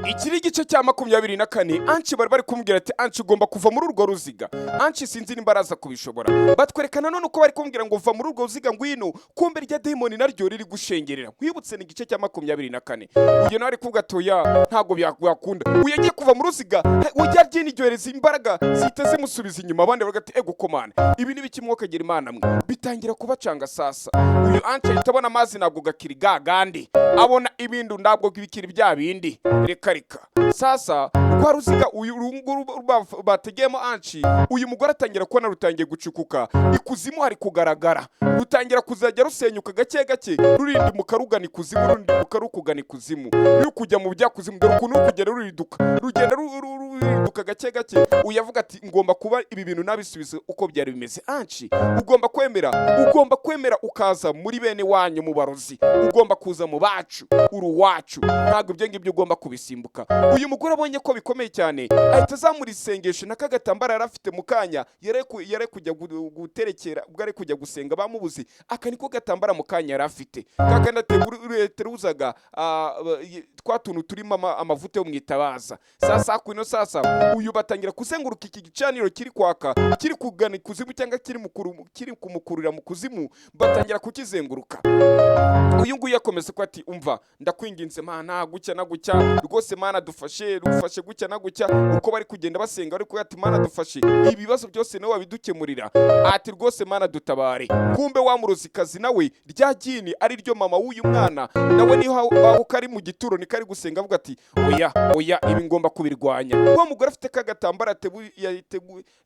Ikiri igice cya 24 Anshi bari kumbwira ati Anshi ugomba kuva muri urwo ruziga. Anshi sinzi nimba araza kubishobora. Batwerekana none uko bari kumbwira ngo uva muri urwo ruziga ngwino, kumbe rya demoni naryo riri gushengerera. Kwibutse ni igice cya 24. Uyu nawe ari kuvuga toya ntago byakunda. Uyagiye kuva mu ruziga, ujya ryinigyoreza imbaraga ziteze musubiza inyuma abandi bagati ego komana. Ibi ni biki mwokagera Imana mwe. Bitangira kubacanga sasa. Uyu Anshi itabona amazi ntabwo gakiri gagandi. Abona ibintu ntabwo bikiri bya bindi. Reka sasa kwa ruziga uyu runguru bategemo Anshi, uyu mugore atangira kubona rutangiye gucukuka, ikuzimu hari kugaragara, rutangira kuzajya rusenyuka gake gake, rurindi mukarugana ikuzimu, rundi mukarukugana ikuzimu, ruri kujya mu bya kuzimu, dore ukuntu kugera ruriduka, rugenda ruriduka gake gake. Uyavuga ati ngomba kuba ibi bintu nabisubize uko byari bimeze. Anshi ugomba kwemera ukaza muri bene wanyu mu barozi, ugomba kuza mu bacu uruwacu, ntabwo ibyo ngibyo ugomba kubisimbuka. Uyu mugore abonye ko bikomeye cyane ahita azamura isengesho n'akagatambara yarafite mu kanya yare kujya guterekera, ubwo ari kujya gusenga bamubuzi, aka niko gatambara mu kanya yarafite kakanda teruzaga twa tuntu turimo amavuta yo mwitabaza. Sasa uyu batangira kuzenguruka iki gicaniro kiri kwaka, kiri kugana ikuzimu cyangwa kiri kumukurira mu kuzimu, batangira kukizenguruka. Uyu nguyu yakomeza ko ati umva ndakwinginze Mana gucya na gucya rwose Mana dufashe gucya na gucya. Uko bari kugenda basenga ariko ati Mana dufashe ibibazo byose nawe wabidukemurira, ati rwose Mana dutabare. Kumbe wa murozikazi nawe rya jini ari ryo mama w'uyu mwana, nawe niho aho kari mu gituro ni kari gusenga avuga ati oya ibi ngomba kubirwanya. Uwo mugore afite kagatambara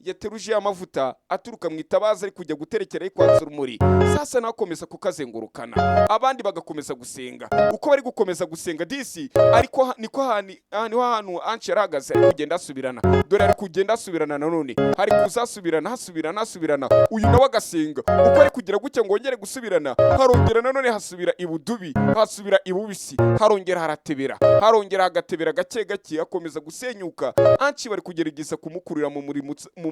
yateruje amavuta aturuka mu itabaza ari kujya guterekera kwatsa urumuri. Sasa nakomeza kukazengurukana, abandi bagakomeza gusenga. Uko bari gukomeza gusenga disi ariko niko hano Anshi yarahagaze ari kugenda asubirana, dore ari kugenda asubirana nanone, hari hasubirana. Uyu nawe agasenga uko ari kugira gutya ngo ngere gusubirana, harongera nanone hasubira ibudubi, hasubira ibubisi, harongera haratebera, harongera hagatebera gake gake, akomeza gusenyuka. Anshi bari kugerageza kumukurira mu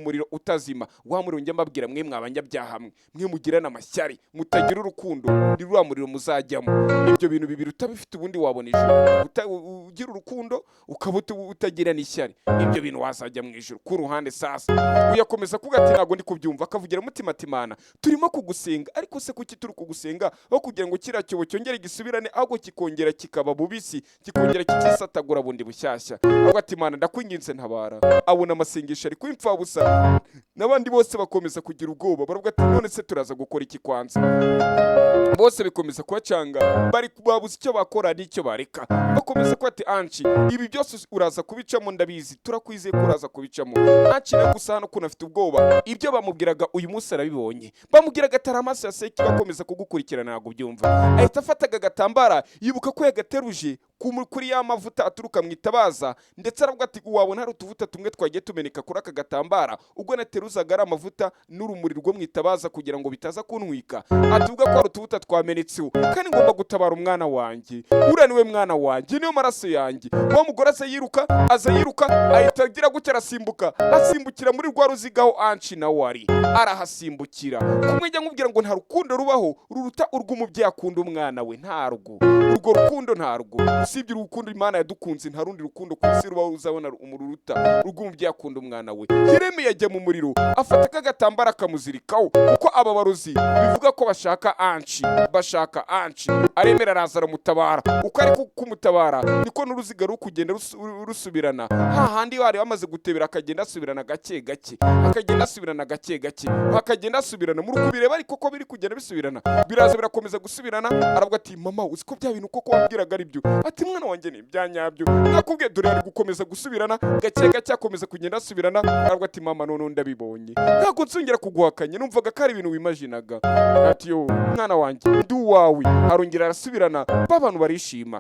muriro utazima. Wa muriro njye mbabwira mwe mwabanyabyaha mwe mugirana amashyari, mutagira urukundo, ni rwa muriro muzajyamo. Ibyo bintu bibiri utabifite ubundi wabona ijuru, ugira urukundo ukaba utagira n'ishyari, ibyo bintu wazajya mu ijuru ku ruhande. Sasa uyakomeza kuvuga ati ntago ndi kubyumva, akavugira mutima ati Mana turimo kugusenga, ariko se kuki turi kugusenga aho kugira ngo kiriya cyobo cyongere gisubirane, ahubwo kikongera kikaba bubisi, kikongera kikisatagura bundi bushyashya. Ahubwo ati Mana ndakwinginze ntabara. Abona amasengesho ari kwimfa busa, n'abandi bose bakomeza kugira ubwoba, baravuga ati none se turaza gukora iki kwanza? Bose bikomeza kubacanga, bari babuze icyo bakora n'icyo bareka, bakomeza ko ati Anshi ibi byose uraza kubicamo, ndabizi turakwizeye ko uraza kubicamo. Anshi no gusa hano kuna afite ubwoba, ibyo bamubwiraga uyu munsi arabibonye, bamubwiraga atari amaso ya seki bakomeza kugukurikirana ntabwo byumva. Ahita afataga agatambara yibuka ko yagateruje kuri ya mavuta aturuka mu itabaza, ndetse aravuga ati wabona hari utuvuta tumwe twagiye tumeneka kuri aka gatambara ubwo nateruzaga ari amavuta n'urumuri rwo mu itabaza kugira ngo bitaza kuntwika. Atuvuga ko hari utuvuta twamenetseho kandi ngomba gutabara umwana wanjye, uriya niwe mwana wanjye, niyo maraso yanjye. Wa mugore aza yiruka ahita agira gutya arasimbuka, asimbukira muri rwa ruzigaho Anshi nawe ari arahasimbukira. Kumwe njya nkubwira ngo nta rukundo rubaho ruruta urw'umubyeyi akunda umwana we, ntarwo urwo rukundo ntarwo. Usibye urukundo Imana yadukunze nta rundi rukundo ku isi rubaho uzabona umururuta urw'umubyeyi akunda umwana we. Yeremiya yajya mu muriro afata kagatambara akamuzirikaho, kuko aba barozi bivuga ko bashaka Anshi, aremera araza aramutabara. Uko ari kumutabara niko n'uruziga ruri kugenda rusubirana, hahandi bari bamaze gutebera akagenda asubirana gake gake, akagenda asubirana muri kubireba ariko ko biri kugenda bisubirana, biraza birakomeza gusubirana. Aravuga ati mama uzi ko bya bintu koko wabwiraga ari byo? Ati mwana wanjye ni byanyabyo, nakubwiye dore ari gukomeza gusubirana gake akomeza kugenda asubirana. Aravuga ati mama none ndabibonye, ntabwo nsongera kuguhakanya, numvaga ko ari ibintu wimaginaga. Ati yo mwana wanjye ndi uwawe. Arongera arasubirana, babantu barishima.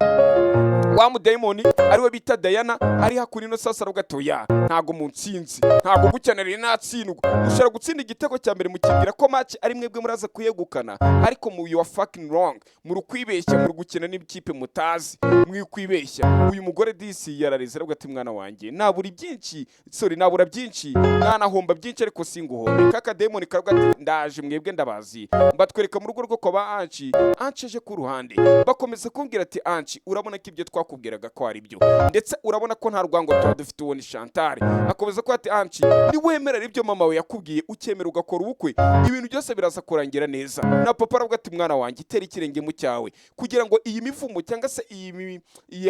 Wa mudayimoni ariwe bita Diana ari hakurino sasa rugatoya ntago munsinzi ntago gucyanira natsindwa ushara gutsinda igitego cya mbere mukibwira ko match ari mwebwe muraza kuyegukana ariko mu you are fucking wrong muri kwibeshya muri gukina n'ikipe mutazi mwikwibeshya uyu mugore DC yarareze rero ati mwana wanjye nabura byinshi nabura byinshi nanahomba byinshi ariko singuhombe kaka demon karuga ati ndaje mwebwe ndabazi mbatwereka mu rugo rwo kwa Anshi aje ku ruhande bakomeza kumbwira ati Anshi urabona ko ibyo twakubwiraga ko ari byo ndetse urabona ko nta rwango tuba dufite uwo ni Chantal akomeza ko ati Anshi ni wemerera ibyo mama we yakubwiye ukemera ugakora ubukwe ibintu byose biraza kurangira neza na papa aravuga ati mwana wanjye itera ikirenge mu cyawe kugira ngo iyi mivumo cyangwa se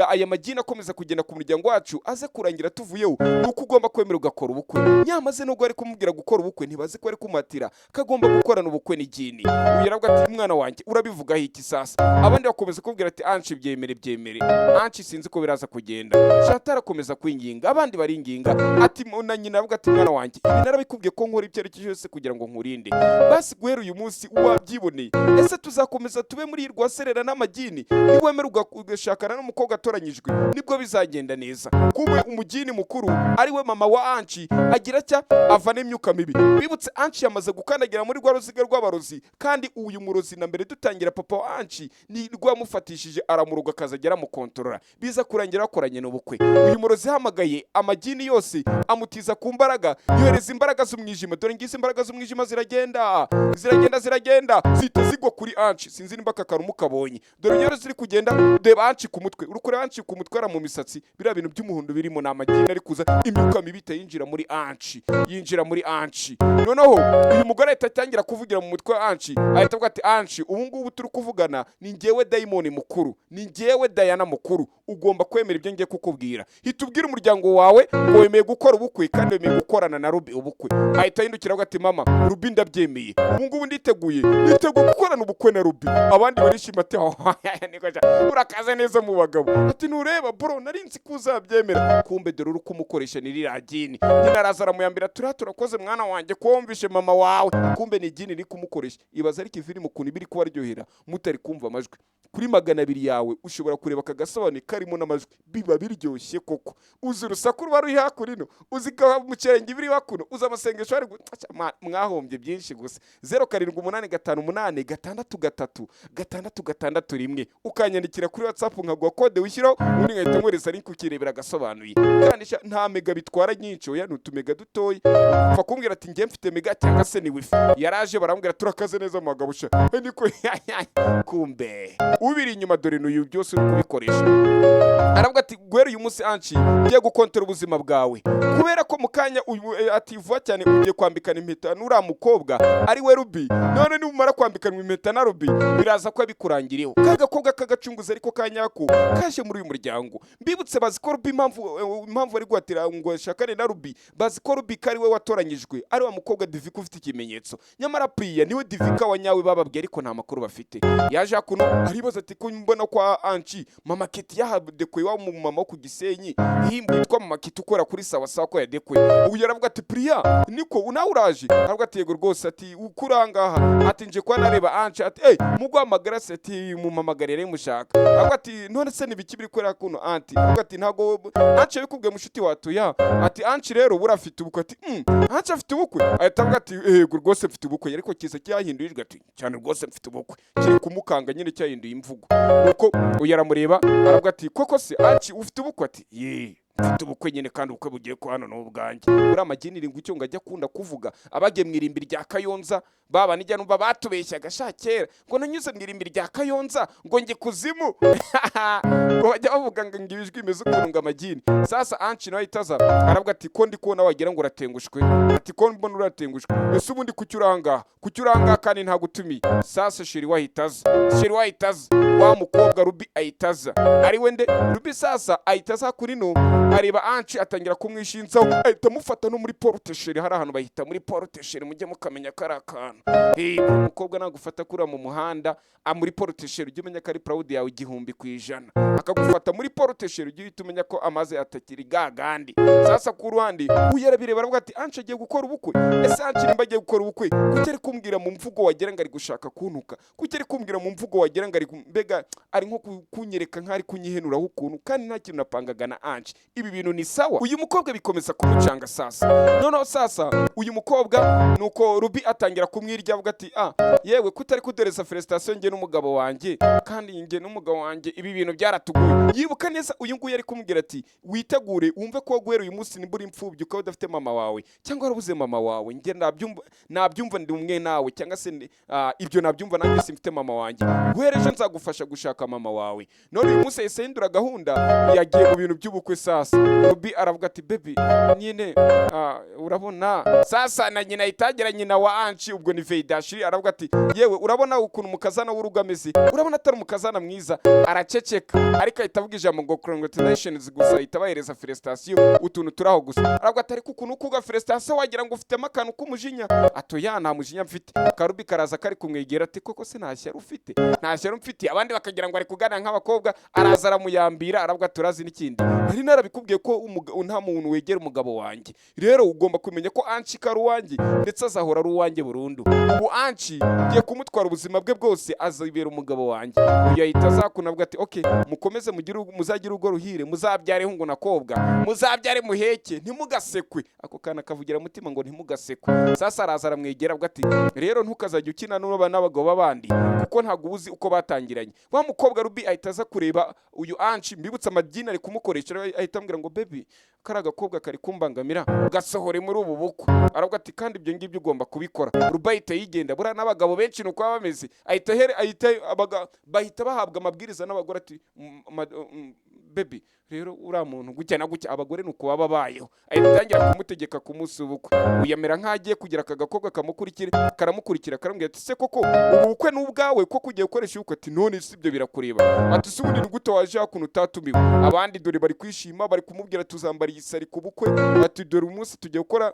aya magina akomeza kugenda ku muryango wacu aze kurangira tuvuyeho nuko ugomba kwemera ugakora ubukwe nyamaze nubwo ari kumubwira gukora ubukwe ntibaze ko ari kumatira kagomba gukorana ubukwe n'igini uyu aravuga ati mwana wanjye urabivugaho iki sasa abandi bakomeza kubwira ati Anshi byemere Anshi sinzi ko biraza kugenda Chantal akomeza kwinginga abandi baringinga ati na nyina aravuga ati mwana wanjye ibi narabikubwiye ko nkora icyerekezo cyose kugira ngo nkurinde basi guhera uyu munsi wabyiboneye ese tuzakomeza tube muri rwaserera n'amagini niwemera ugashakana n'umukobwa atoranyijwe nibwo bizagenda neza kuba umugini mukuru ari we mama wa Anshi agira cya avana imyuka mibi bibutse Anshi yamaze gukandagira muri rwa ruziga rw'abarozi kandi uyu murozi na mbere dutangira papa wa Anshi ni rwamufatishije aramuruga akazagera mu kontrola biza kurangira akoranye n'ubukwe uyu murozi hamagaye amagini yose amutiza ku mbaraga yohereza imbaraga z'umwijima dore ngize imbaraga z'umwijima ziragenda zita zigwa kuri Anshi sinzi nimba kakara umukabonye dore nyero ziri kugenda deba Anshi ku mutwe urukore Anshi ku mutwe ara mu misatsi bira bintu by'umuhondo birimo na magini ari kuza imyuka mibita yinjira muri Anshi noneho uyu mugore ahita atangira kuvugira mu mutwe wa Anshi ahita avuga ati Anshi ubu ngubu turi kuvugana ni ngewe Diamond mukuru ni ngewe Diana mukuru ugomba kwemera ibyo ngiye kukubwira hitubwira umuryango wawe ngo wemeye gukora ubukwe kandi wemeye gukorana na Ruby ubukwe ahita yindukira avuga ati mama Ruby ndabyemeye ubu ngubu niteguye gukorana ubukwe na Ruby abandi barishima ati urakaze neza mu bagabo ati nureba bro narinzi kuzabyemera kumbe dore uri kumukoresha niriragini nyina arazara muyambira turakoze mwana wanjye kumvishe mama wawe kumbe ni gini iri kumukoresha ibaza ariko ifilime ukuntu ibiri kubaryohera mutari kumva amajwi kuri 200 yawe ushobora kureba kagasobanuye karimo n'amajwi biba biryoshye koko uzi urusaku ruba ruri hakurino uzika mu kirenge ibiri bakuno uza amasengesho ari mwahombye byinshi gusa 0788363661 ukanyandikira kuri WhatsApp nkaguha kode wishyiraho undi ngahita nkoreza link ukirebera agasobanuye kandi nta mega bitwara nyinshi oya nutumega dutoyi upfa kumbwira ati ngiye mfite mega cyangwa se ni wifi yaraje barambwira turakaze neza mu magabusha niko kumbe ubiri inyuma dore n'uyu byose uri kubikoresha aravuga ati guhera uyu munsi Anshi ngiye gukontera ubuzima bwawe kubera ko mukanya ativuga cyane ugiye kwambikana impeta n'ura mukobwa ari we Ruby none numara kwambikana impeta na Ruby biraza ko bikurangiriyeho kagakobwa kagacunguza ariko kanyako kaje muri uyu muryango mbibutse bazi ko Ruby impamvu ari guhatira ngo shakane na Ruby bazi ko Ruby kari we watoranyijwe ari wa mukobwa Divika ufite ikimenyetso nyamara Priya niwe Divika wa nyawe bababwiye ariko nta makuru bafite yaje hakuno aribaza ati ko mbona kwa Anshi mama Keti yahadekoye wa mu mama ku Gisenyi himbu yitwa mama Keti ukora kuri sawa ko yadekoye ubu yaravuga ati Priya niko unawe uraje aravuga ati yego rwose ati ukurangaha ati nje kwa nareba Anshi ati mugwamagara se ati mumamagarire mushaka aravuga ati none se nibiki biri kwera kuno anti aravuga ati ntago Anshi bikubwiye mushuti watuya ati Anshi rero burafite ubukwe ati Anshi afite ubukwe ahita avuga ati yego rwose mfite ubukwe ariko kiza cyahinduye ati cyane rwose mfite ubukwe kiri kumukanga nyine cyahinduye imvugo uko uyaramureba aravuga ati koko se Anshi ufite ubukwe ati mfite ubukwe nyine kandi ubukwe bugiye ko hano n'ubwanjye muri amaginiri ngo icyo ngajya akunda kuvuga abage mwirimbi rya Kayonza baba nijya numva batubeshyaga shakera ngo nanyuze mwirimbi rya Kayonza ngo nge kuzimu ngo bajya bavuga ngo ngibijwe imeze ukuntu amagini sasa Anshi nawe itaza aravuga ati ko ndi kubona wagira ngo uratengushwe ati ko mbona uratengushwe ese ubundi kucyuranga kandi nta gutumiye sasa sheri wahitaza wa mukobwa Ruby ayitaza ari wende Ruby sasa ayitaza kuri no areba Anshi atangira kumwishinzaho ahita mufata no muri portesheri hari ahantu bahita muri portesheri mujye mukamenya ko ari akantu umukobwa nagufata kuri mu muhanda muri portesheri ujye umenya ko ari proud yawe 100% akagufata muri portesheri ujye utumenya ko amaze atakiri gagandi sasa ku ruhande uyarabire baravuga ati Anshi agiye gukora ubukwe ese Anshi nimba agiye gukora ubukwe kucyari kumbwira mu mvugo wagira ngo ari gushaka kuntuka kucyari kumbwira mu mvugo wagira ngo ari mbega ari nko kunyereka nk'ari kunyihenuraho ukuntu kandi nta kintu napangaga na Anshi ibi bintu ni sawa. Uyu mukobwa bikomeza kumucanga sasa. Noneho sasa uyu mukobwa nuko Ruby atangira kumwirya avuga ati yewe kutari kudereza felicitation nge n'umugabo wanjye kandi nge n'umugabo wanjye ibi bintu byaratuguye. Yibuka neza uyu nguyu ari kumubwira ati witegure wumve ko guhera uyu munsi nimbura imfubyi ukaba udafite mama wawe cyangwa warabuze mama wawe, nge nabyumva ndi umwe nawe cyangwa se ibyo nabyumva nanjye simfite mama wanjye, guhera ejo nzagufasha gushaka mama wawe. None uyu munsi yahise yindura gahunda yagiye mu bintu by'ubukwe sasa. Ruby aravuga ati baby nyine urabona sasa na nyina itagira nyina wa Anshi ubwo ni Veidashiri aravuga ati yewe urabona ukuntu Mukazana w'urugo ameze, urabona atari Mukazana mwiza. Araceceka ariko ahita avuga ijambo ngo congratulations gusa ahita bahereza felicitation utuntu turaho gusa. Aravuga ati ariko ukuntu kuga felicitation wagira ngo ufitemo akantu k'umujinya. Atoya nta mujinya mfite. Karubi karaza kari kumwegera ati koko se ntashyara ufite, ntashyara mfite. Abandi bakagira ngo ari kuganira nk'abakobwa, araza aramuyambira aravuga turazi n'ikindi nari narabikubwiye ko nta muntu wegera umugabo wanjye, rero ugomba kumenya ko Anshi kari uwanjye ndetse azahora ari uwanjye burundu. Ubu Anshi ngiye kumutwara ubuzima bwe bwose azibera umugabo wanjye. Uyu ahita azakuna avuga ati okay mukomeze muzagire urugo ruhire, muzabyare hungu na kobwa, muzabyare muheke ntimugasekwe. Ako kana kavugira mutima ngo ntimugasekwe. Sasa araza aramwegera avuga ati rero ntukazajya ukina n'abagabo b'abandi kuko ntago uzi uko batangiranye. Wa mukobwa Ruby ahita aza kureba uyu Anshi mbibutsa amadini ari kumukoresha, ahita ambwira ngo baby karaga kobwa kari kumbangamira gasohore muri ubu bukwe. Aravuga ati kandi ibyo ngibyo ugomba kubikora. Ruby ahita yigenda. Buriya n'abagabo benshi nuko bameze bahita bahabwa amabwiriza n'abagore ati baby rero uriya muntu gutya na gutya, abagore nuko baba bayeho. Ahita atangira kumutegeka ku munsi w'ubukwe. Uyamera nk'agiye kugira akagakobwa karamukurikira karamubwira ati se koko ubu bukwe n'ubwawe ko kugiye gukoresha ubukwe? Ati none si ibyo birakureba. Ati se ubundi ni gute waje hakuno utatumiwe? Abandi dore bari kwishima bari kumubwira tuzambara isari ku bukwe. Ati dore umunsi tugiye gukora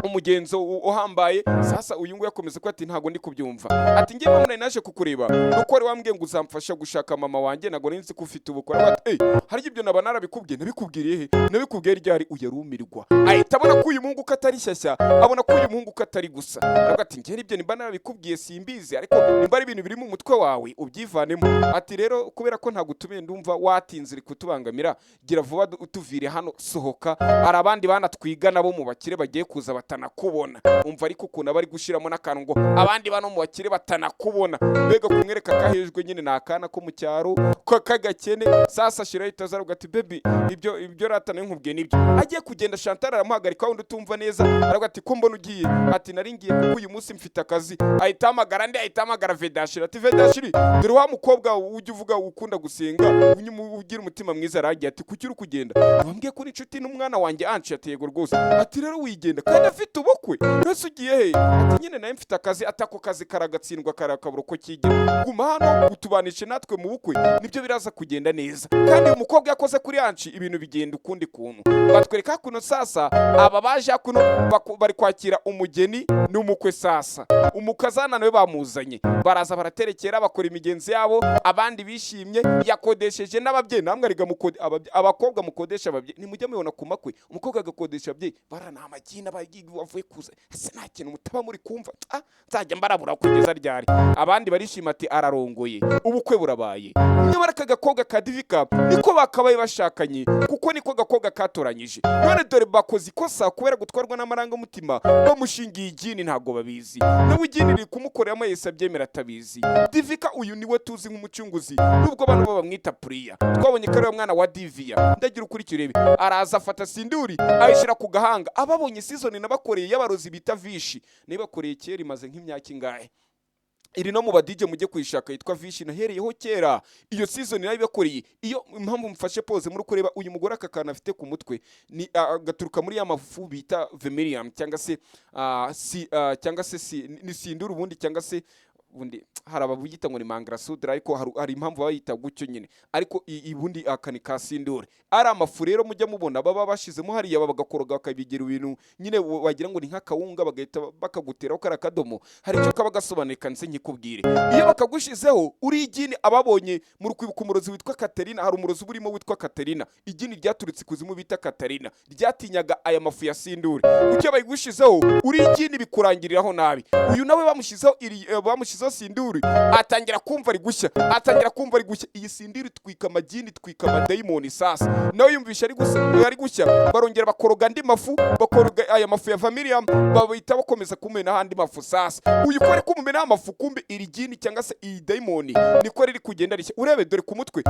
umugenzo uhambaye. Sasa uyu nguyu yakomeza ko ati ntago ndi kubyumva. Ati ngiye mama naje kukureba nuko wari wambwiye ngo uzamfasha gushaka mama wanjye, nago nzi ko ufite ubukwe. Ati hari ibyo naba narabikubwiye, nabikubwiriye he? Nabikubwiye ryari? Uyarumirwa. Ahita abona ko uyu muhungu ko atari shyashya, abona ko uyu muhungu ko atari gusa. Aravuga ati ngiye ibyo niba narabikubwiye simbizi, ariko nimba ari ibintu biri mu mutwe wawe ubyivanemo. Ati rero kubera ko ntago utumiye ndumva watinze uri kutubangamira, gira vuba utuvire hano sohoka. Hari abandi bana twiga nabo mu bakire bagiye kuza batanakubona. Umva ariko ukuntu abari gushiramo n'akantu ngo abandi bano mu bakire batanakubona, mbega kumwereka kahejwe nyine nakana ko mu cyaro ko kagakene. Sasa shira itazaruga ati baby ibyo ratana nkubwiye nibyo. Agiye kugenda Chantal aramuhagarika wundi utumva neza. Aravuga ati ko mbona ugiye? Ati nari ngiye kuko uyu munsi mfite akazi. Ahita amagara Vedashira. Ati Vedashiri dore wa mukobwa ujya uvuga ukunda gusenga ugira umutima mwiza. Aragiye ati kuki uri kugenda? Wambwiye ko inshuti n'umwana wanjye Anshi. Ati yego rwose. Ati rero wigenda kandi afite ubukwe, rwose ugiye he? Ati nyine naye mfite akazi. Atako kazi karagatsindwa karakabura uko kigira. Guma hano utubanishe natwe mu bukwe nibyo biraza kugenda neza. Kandi uyu mukobwa yakoze kuri Anshi ibintu bigenda ukundi kuntu. Batwereka kuno sasa aba baje kuno bari kwakira umugeni n'umukwe. Sasa Umukazana nawe bamuzanye, baraza baraterekera bakora imigenzi yabo, abandi bishimye. Yakodesheje n'ababyeyi, namwe ariga abakobwa mukodesha ababyeyi nimujya mubona ku makwe. Umukobwa agakodesha ababyeyi barana amagina bavuye kuza. Ese nta kintu mutaba muri kumva nzajya mbarabura kugeza ryari? Abandi barishima ati ararongoye ubukwe burabaye. Nyamara aka gakobwa ka Divika niko bakabaye bashakanye kuko niko gakobwa katoranyije. None dore bakoze ikosa kubera gutwarwa n'amarangamutima bamushingiye igini ntago babizi. Nawe igini riri kumukoreramo yese abyemera atabizi. Divika uyu niwe tuzi nk'umucunguzi nubwo abantu bamwita Burya. Twabonye ko ari umwana wa Divya. Ndagira ukurikira urebe. Araza afata sinduri ayishira ku gahanga. Ababonye season nabakoreye y'abarozi bita Vishi. Nibakoreye kera imaze nk'imyaka ingahe. Iri no mu badije mujye kwishaka yitwa Vishi nahereyeho kera. Iyo season nayo bakoreye. Iyo impamvu mfashe pause muri kureba uyu mugore akakana afite ku mutwe ni gaturuka muri ya mafu bita Vermilion cyangwa se ni sinduru ubundi cyangwa se ubundi hari ababugita ngo ni mangrasudra, ariko hari impamvu bayita gutyo nyine. Ariko ibundi akani ka sindure ari amafu rero mujya mubona baba bashizemo hariya bagakoroga bakabigera ibintu nyine wagira ngo ni nk'akawunga bagahita bakaguteraho kara kadomo. Hari icyo kaba gasobaneka nse nkikubwire. Iyo bakagushizeho uri igini ababonye muri kwibuka umurozi witwa Katerina. Hari umurozi burimo witwa Katerina. Igini ryaturitse Ikuzimu bita Katerina ryatinyaga aya mafu ya sindure. Ucyo bayigushizeho uri igini bikurangiriraho nabi. Uyu nawe bamushizeho izo sinduri atangira kumva ari gushya iyi sinduri twika amagini twika amadayimoni sasa nawe yumvisha ari gushya barongera bakoroga andi mafu bakoroga aya mafu ya Familiam babita bakomeza kumena handi mafu sasa uyu ko ari kumumena amafu kumbe iri gini cyangwa se iyi dayimoni niko riri kugenda rishya urebe dore ku mutwe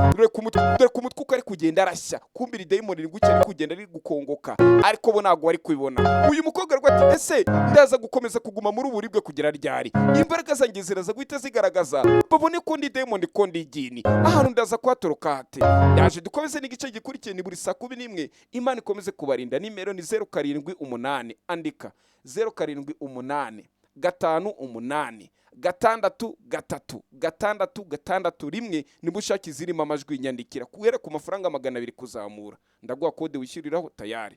uko ari kugenda arashya kumbe iri dayimoni ni gucya ari kugenda ari gukongoka ariko bo ntago ari kubibona uyu mukobwa rwati ese ndaza gukomeza kuguma muri uburibwe kugera ryari imbaraga zanjye ziraza guhita zigaragaza babone ko ndi dayimoni ko ndi gini ahantu ndaza kwatoroka hate yaje dukomeze n'igice gikurikiye ni buri saa 11 Imana ikomeze kubarinda nimero ni 078 andika 078 58 6 rimwe niba ushaka izirimo amajwi nyandikira guhera ku mafaranga 200 kuzamura ndaguha kode wishyuriraho tayari